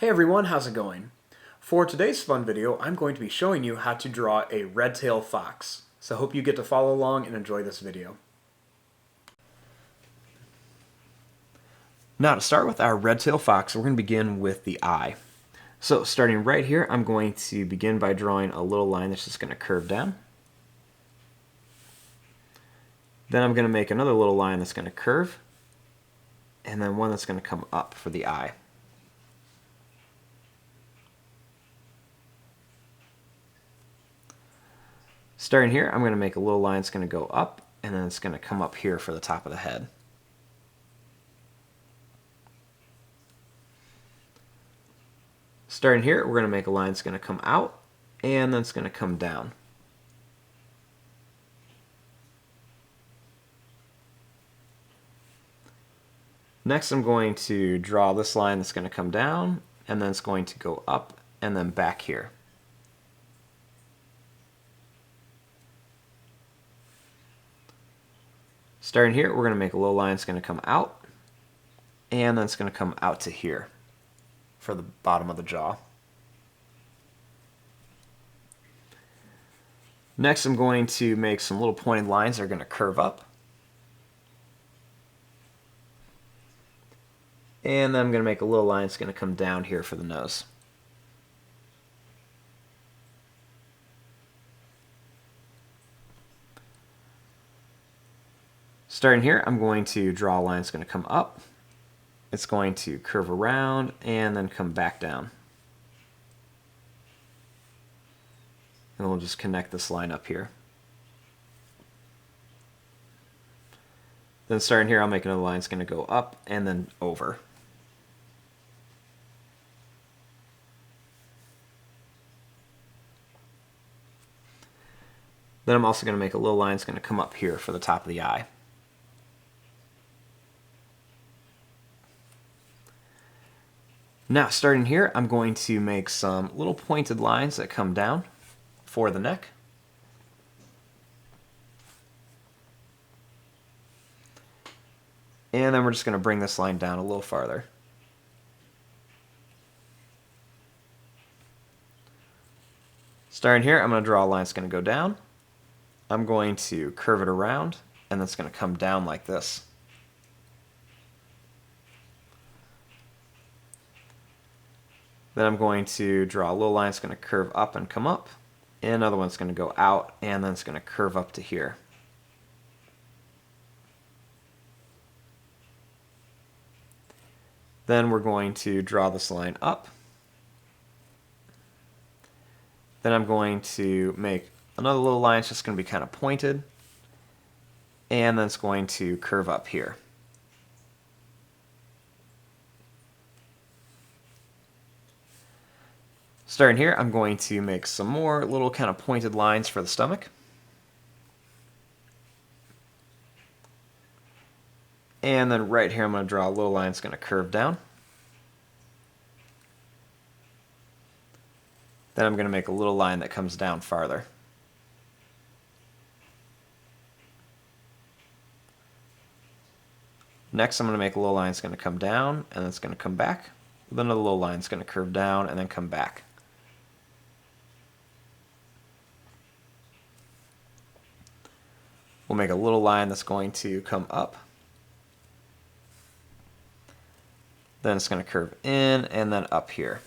Hey everyone, how's it going? For today's fun video, I'm going to be showing you how to draw a red-tailed fox. So I hope you get to follow along and enjoy this video. Now to start with our red-tailed fox, we're going to begin with the eye. So starting right here, I'm going to begin by drawing a little line that's just going to curve down. Then I'm going to make another little line that's going to curve, and then one that's going to come up for the eye. Starting here, I'm going to make a little line that's going to go up, and then it's going to come up here for the top of the head. Starting here, we're going to make a line that's going to come out, and then it's going to come down. Next, I'm going to draw this line that's going to come down, and then it's going to go up and then back here. Starting here, we're going to make a little line that's going to come out, and then it's going to come out to here for the bottom of the jaw. Next, I'm going to make some little pointed lines that are going to curve up. And then I'm going to make a little line that's going to come down here for the nose. Starting here, I'm going to draw a line that's going to come up. It's going to curve around and then come back down. And we'll just connect this line up here. Then starting here, I'll make another line that's going to go up and then over. Then I'm also going to make a little line that's going to come up here for the top of the eye. Now, starting here, I'm going to make some little pointed lines that come down for the neck. And then we're just going to bring this line down a little farther. Starting here, I'm going to draw a line that's going to go down. I'm going to curve it around, and then it's going to come down like this. Then I'm going to draw a little line that's going to curve up and come up, and another one's going to go out, and then it's going to curve up to here. Then we're going to draw this line up. Then I'm going to make another little line that's just going to be kind of pointed, and then it's going to curve up here. Starting here, I'm going to make some more little kind of pointed lines for the stomach. And then right here, I'm going to draw a little line that's going to curve down. Then I'm going to make a little line that comes down farther. Next, I'm going to make a little line that's going to come down, and then it's going to come back. Then another little line that's going to curve down and then come back. We'll make a little line that's going to come up. Then it's going to curve in and then up here.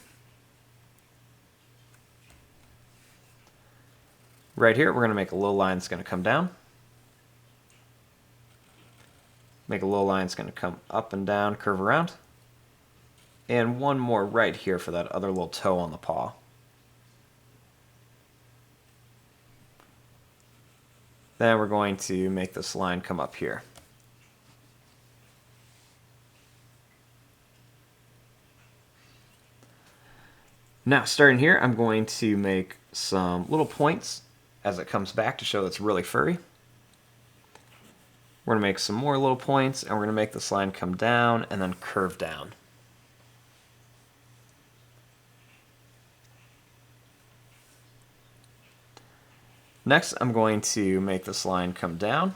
Right here, we're going to make a little line that's going to come down. Make a little line that's going to come up and down, curve around. And one more right here for that other little toe on the paw. Then we're going to make this line come up here. Now, starting here, I'm going to make some little points as it comes back to show that it's really furry. We're going to make some more little points, and we're going to make this line come down and then curve down. Next, I'm going to make this line come down,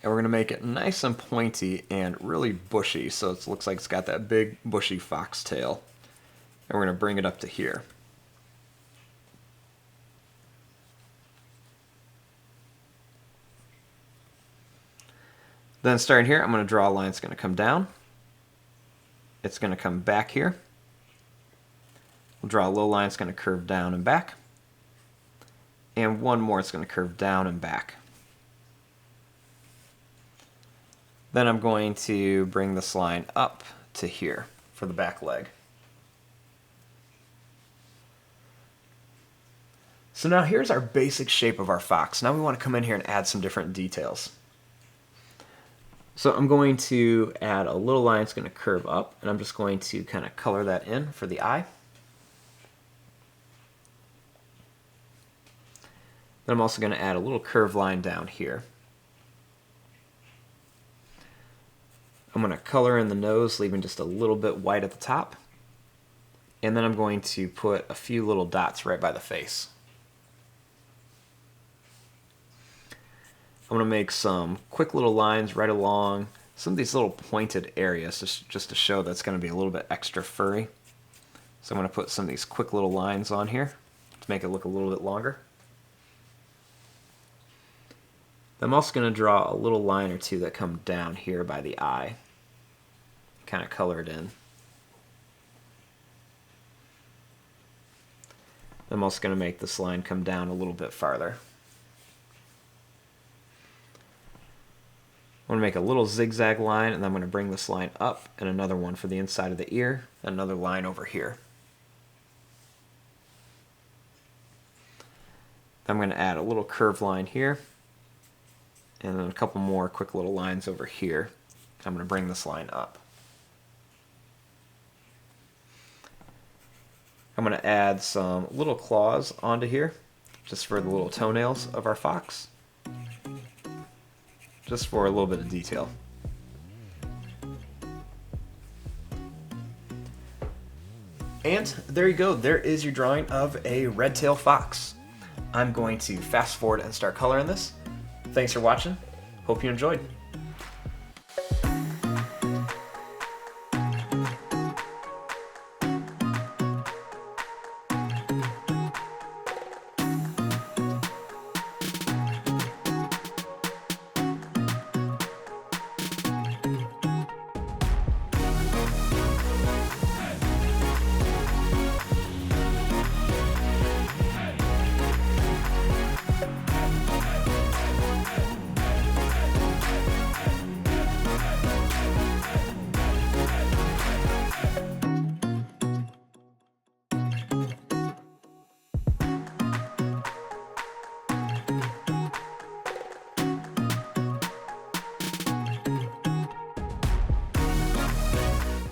And we're going to make it nice and pointy and really bushy, so it looks like it's got that big bushy fox tail. And we're going to bring it up to here. Then starting here, I'm going to draw a line that's going to come down. It's going to come back here. We'll draw a little line that's going to curve down and back. And one more that's going to curve down and back. Then I'm going to bring this line up to here for the back leg. So now here's our basic shape of our fox. Now we want to come in here and add some different details. So I'm going to add a little line that's going to curve up, and I'm just going to kind of color that in for the eye. Then I'm also going to add a little curved line down here. I'm going to color in the nose, leaving just a little bit white at the top. And then I'm going to put a few little dots right by the face. I'm going to make some quick little lines right along some of these little pointed areas just to show that it's going to be a little bit extra furry. So I'm going to put some of these quick little lines on here to make it look a little bit longer. I'm also going to draw a little line or two that come down here by the eye. Kind of color it in. I'm also going to make this line come down a little bit farther. I'm going to make a little zigzag line, and then I'm going to bring this line up, and another one for the inside of the ear, and another line over here. I'm going to add a little curved line here, and then a couple more quick little lines over here. I'm going to bring this line up. I'm going to add some little claws onto here, just for the little toenails of our fox, just for a little bit of detail. And there you go, there is your drawing of a red-tailed fox. I'm going to fast forward and start coloring this. Thanks for watching. Hope you enjoyed.